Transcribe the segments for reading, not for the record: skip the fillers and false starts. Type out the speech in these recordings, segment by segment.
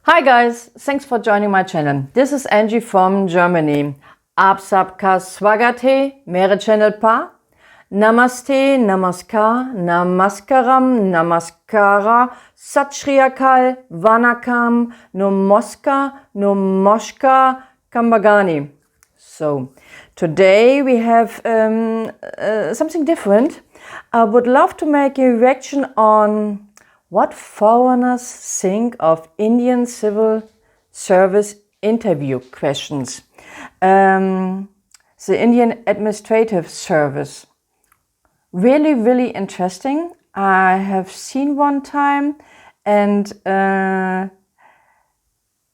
Hi guys, thanks for joining my channel. This is Angie from Germany. Aap sabka swagat hai mere channel pa. Namaste, namaskar, namaskaram, namaskara, sat shri akal, vanakam, nomoska, nomoshka, kambagani. So, today we have something different. I would love to make a reaction on what foreigners think of Indian civil service interview questions. The Indian Administrative Service. Really interesting. I have seen one time and I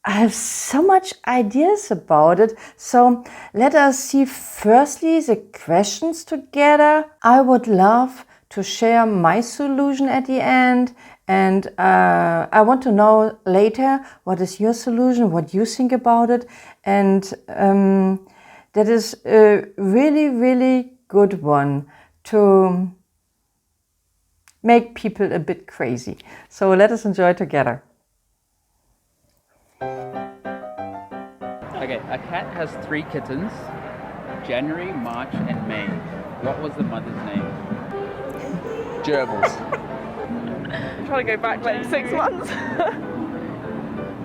have so much ideas about it. So let us see firstly the questions together. I would love to share my solution at the end. And I want to know later what is your solution, what you think about it. And that is a really good one to make people a bit crazy. So let us enjoy together. Okay, a cat has 3 kittens, January, March and May. What was the mother's name? Gerbils. I'm trying to go back like 6 months.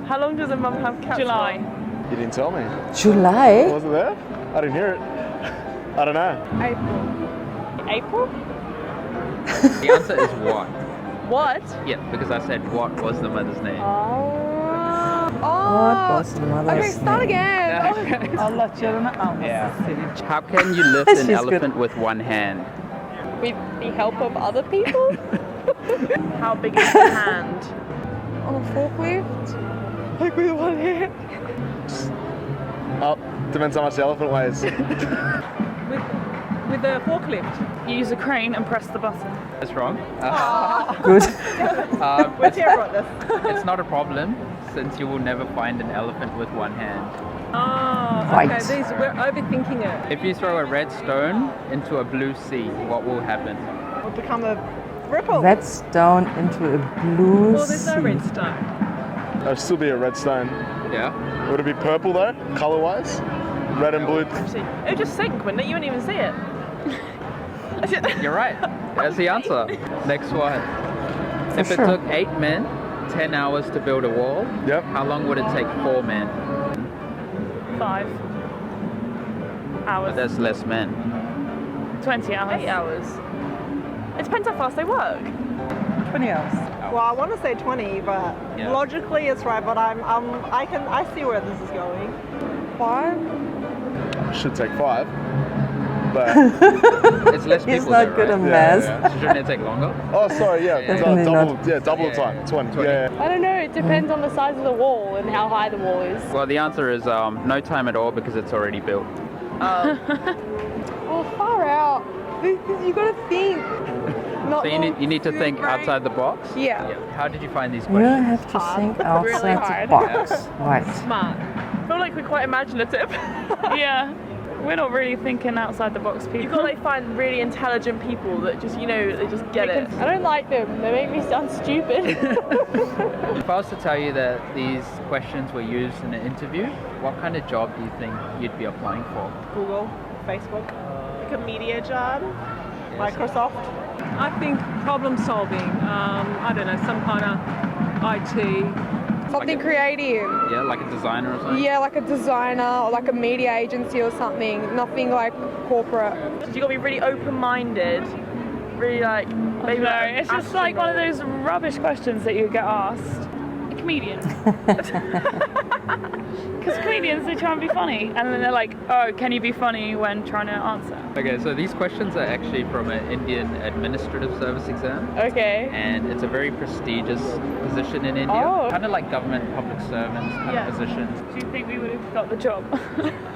How long does a mum have cats? July. For? You didn't tell me. July? Was it there? I didn't hear it. I don't know. April? The answer is what? What? Yeah, because I said what was the mother's name. What was the mother's Okay, start name? again. Allah canına almasın Yeah. seni. How can you lift She's an good. elephant with one hand? With the help of other people? How big is the hand? On a forklift? Like with one hand? Oh, depends how much the elephant weighs. With a forklift? You use a crane and press the button. That's wrong. Good. We're terrible at this. It's not a problem since you will never find an elephant with one hand. Oh, Right. okay, we're overthinking it. If you throw a red stone into a blue sea, what will happen? We'll become a ripple. Red stone into a blue Well, there's no sea. red stone. That'd still be a red stone. Yeah? Would it be purple though, color-wise? Red and blue. Actually, it would just sink, wouldn't it? You wouldn't even see it. You're right. That's the answer. Next one. If it sure. took 8 men 10 hours to build a wall, Yep. how long would it take 4 men? 5 But hours. there's less men. 20 hours. 8 hours. It depends how fast they work. 20 hours. Well, I want to say 20, but Yeah. logically it's right. But I see where this is going. 5. Should take 5. But It's less He's people not there, good right? at math. Shouldn't it take longer? oh, sorry, yeah, Definitely double, not. yeah, double the Yeah, time. 20. 20. Yeah. I don't know, it depends on the size of the wall and how high the wall is. Well, the answer is no time at all because it's already built. Oh. Oh, far out. You gotta think. Not So you need to think outside the box? Yeah. How did you find these You questions? have to think outside the hard. box. Right. Smart. I feel like we're quite imaginative. Yeah. We're not really thinking outside the box people. You've got to like find really intelligent people that just, you know, they just get it. I don't like them. They make me sound stupid. If I was to tell you that these questions were used in an interview, what kind of job do you think you'd be applying for? Google, Facebook, Like a media job. Microsoft. I think problem solving, I don't know, some kind of IT. Something creative. Yeah, like a designer or something? Yeah, like a designer or like a media agency or something. Nothing like corporate. You got to be really open-minded. Really like, maybe No, like it's just like one of those rubbish questions that you get asked. A comedian. Because comedians, they try and be funny. And then they're like, oh, can you be funny when trying to answer? Okay, so these questions are actually from an Indian Administrative Service exam. Okay. And it's a very prestigious position in India. Oh. Kind of like government public servants kind Yeah. of position. Do you think we would have got the job?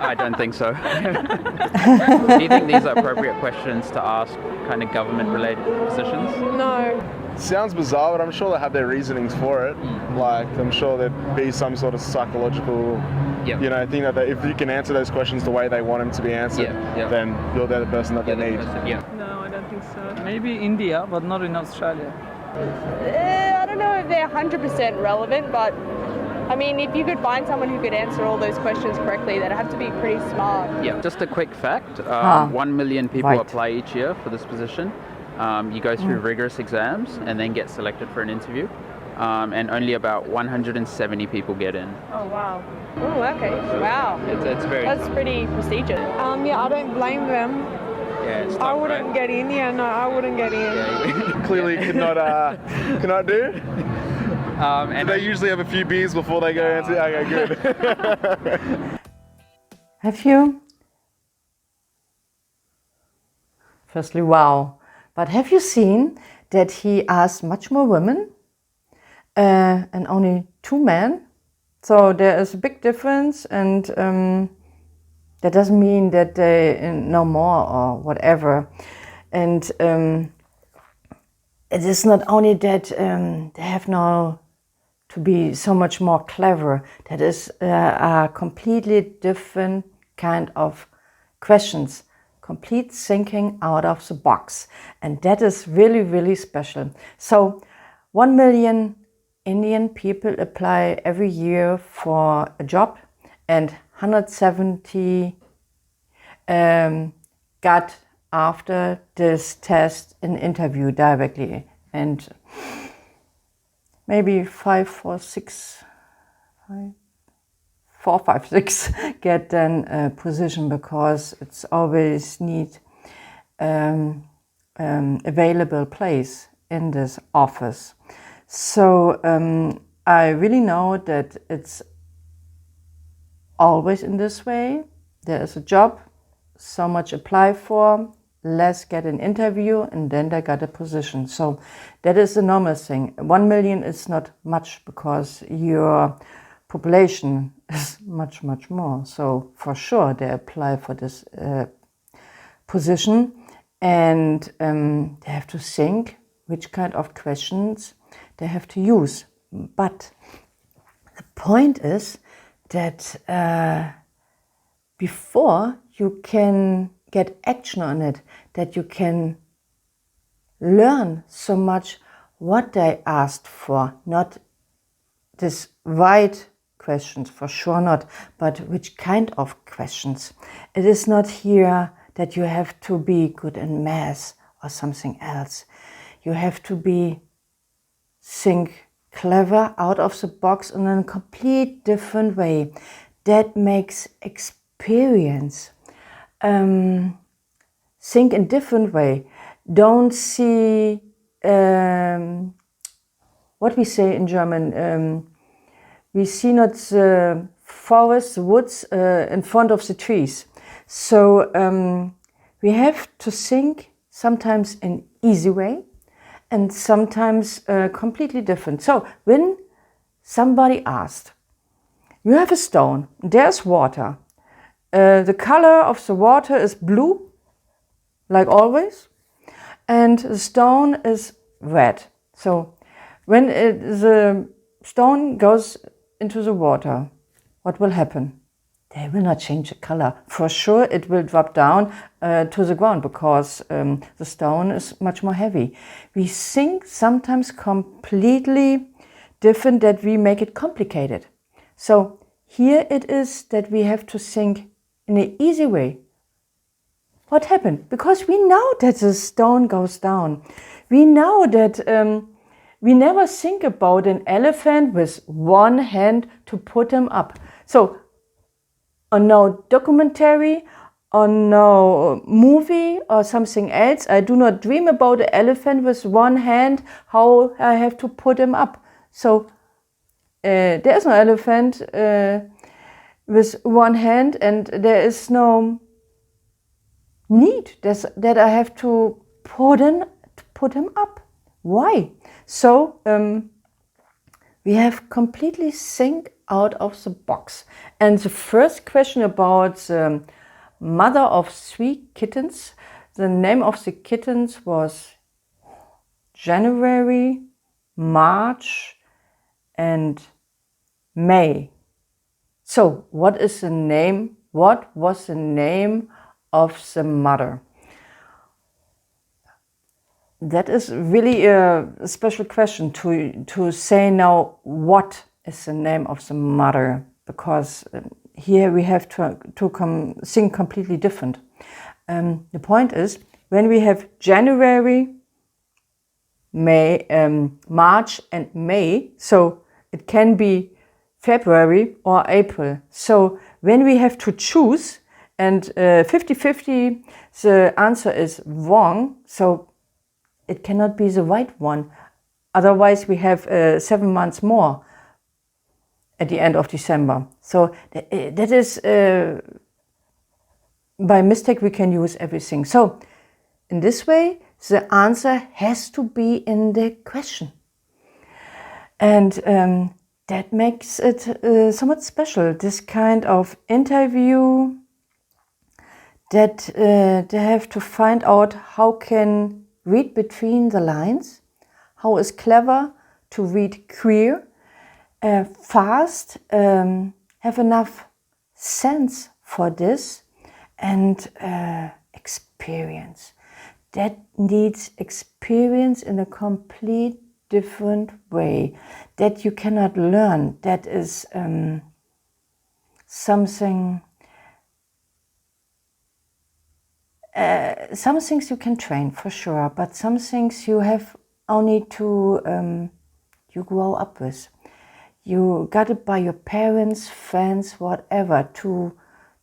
I don't think so. Do you think these are appropriate questions to ask kind of government-related positions? No. Sounds bizarre, but I'm sure they have their reasonings for it. Like, I'm sure there'd be some sort of psychological, Yep. you know, thing that if you can answer those questions the way they want them to be answered, Yeah. then you're the person that they Yeah, need. yeah. No, I don't think so. Maybe India, but not in Australia. I don't know if they're 100% relevant, but I mean, if you could find someone who could answer all those questions correctly, they'd have to be pretty smart. Yeah, just a quick fact. 1 million people right. apply each year for this position. You go through rigorous exams and then get selected for an interview. And only about 170 people get in. Oh, wow. Oh, okay. Wow. It's very That's tough. pretty prestigious. Yeah, I don't blame them. Yeah, it's I tough, wouldn't right? get in. Yeah, no, I wouldn't get in. Yeah. Clearly cannot do. And They usually have a few beers before they go into. Okay, good. Have you? Firstly, wow. But have you seen that he asked much more women and only 2 men? So there is a big difference, and that doesn't mean that they know more or whatever. And it is not only that they have now to be so much more clever. That is a completely different kind of questions. Complete thinking out of the box. And that is really, really special. So 1 million Indian people apply every year for a job, and 170 got after this test an interview directly. And maybe 4, 5, 6 get then a position, because it's always need available place in this office. So I really know that it's always in this way. There is a job, so much apply for, less get an interview, and then they got a position. So that is a normal thing. 1 million is not much, because your population is much, much more. So for sure they apply for this position, and they have to think which kind of questions they have to use. But the point is that before you can get action on it, that you can learn so much what they asked for, not this wide questions, for sure not, but which kind of questions. It is not here that you have to be good in math or something else. You have to think clever, out of the box, in a complete different way. That makes experience. Think in different way. Don't see what we say in German. We see not the forest, the woods in front of the trees. So we have to think sometimes in easy way, and sometimes completely different. So when somebody asked, you have a stone, there's water. The color of the water is blue, like always, and the stone is red. So when the stone goes into the water, what will happen? They will not change the color. For sure it will drop down to the ground, because the stone is much more heavy. We think sometimes completely different, that we make it complicated. So here it is that we have to think in an easy way. What happened? Because we know that the stone goes down. We know that we never think about an elephant with one hand to put him up. So on no documentary, on no movie or something else, I do not dream about an elephant with one hand, how I have to put him up. So there is no elephant with one hand, and there is no need that I have to put him up. Why? So we have completely think out of the box. And the first question about the mother of 3 kittens, the name of the kittens was January, March, and May. So what is the name? What was the name of the mother? That is really a special question to say now what is the name of the mother, because here we have to sing completely different. The point is, when we have January, May, March and May, so it can be February or April. So when we have to choose, and 50-50, the answer is wrong, so it cannot be the right one. Otherwise we have 7 months more at the end of December. So that is, by mistake we can use everything. So in this way, the answer has to be in the question. And that makes it somewhat special, this kind of interview, that they have to find out how can read between the lines, how is clever to read clear, fast, have enough sense for this, and experience. That needs experience in a complete different way that you cannot learn. That is something, some things you can train for sure, but some things you have only to, you grow up with. You got it by your parents, friends, whatever, to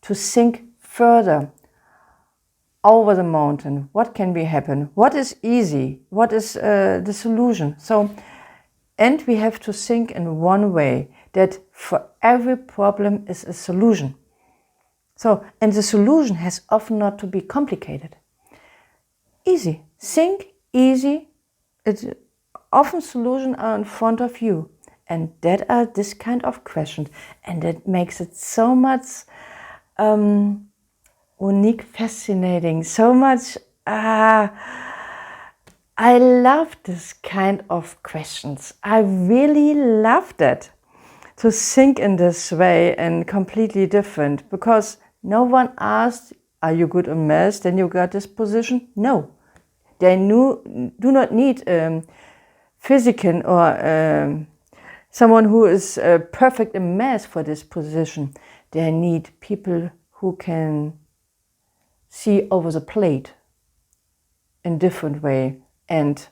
think further over the mountain. What can be happen? What is easy? What is the solution? So, and we have to think in one way, that for every problem is a solution. So, and the solution has often not to be complicated. Easy. Think easy. It's often solutions are in front of you. And that are this kind of questions. And that makes it so much unique, fascinating, so much. I love this kind of questions. I really love that, to think in this way and completely different, because no one asked, are you good in math? Then you got this position. No, they do not need physician or someone who is perfect in math for this position. They need people who can see over the plate in different way and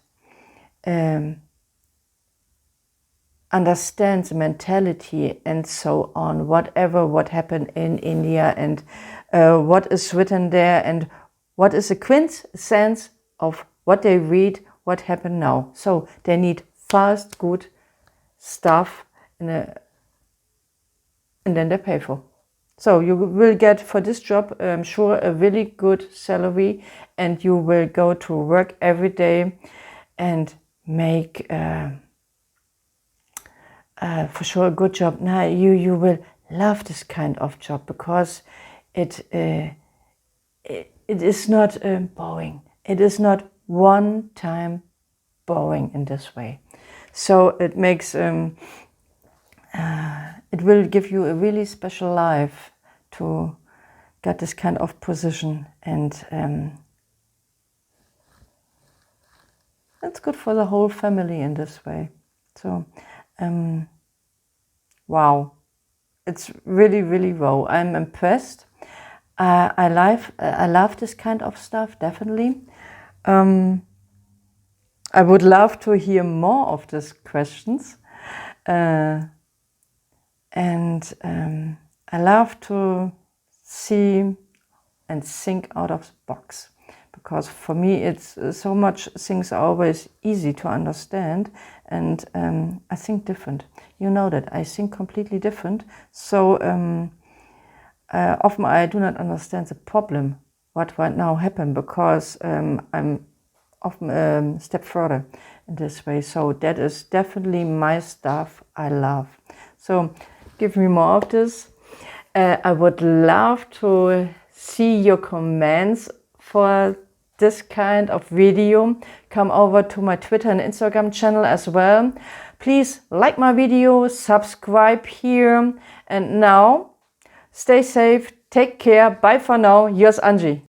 understand the mentality and so on, what happened in India and what is written there and what is the quintessence of what they read, what happened now. So they need fast, good stuff and then they pay for. So you will get for this job, I'm sure, a really good salary, and you will go to work every day and make for sure a good job. Now you will love this kind of job, because it is not boring. It is not one time boring in this way. So it makes it will give you a really special life to get this kind of position, and it's good for the whole family in this way. So wow, it's really, really wow. I'm impressed. I love this kind of stuff, definitely. I would love to hear more of these questions. And I love to see and think out of the box, because for me it's so much things are always easy to understand, and I think different. You know that I think completely different. So often I do not understand the problem, what right now happened, because I'm often a step further in this way. So that is definitely my stuff I love. So give me more of this. I would love to see your comments for this kind of video. Come over to my Twitter and Instagram channel as well. Please like my video, subscribe here. And now, stay safe, take care, bye for now, yours Angie.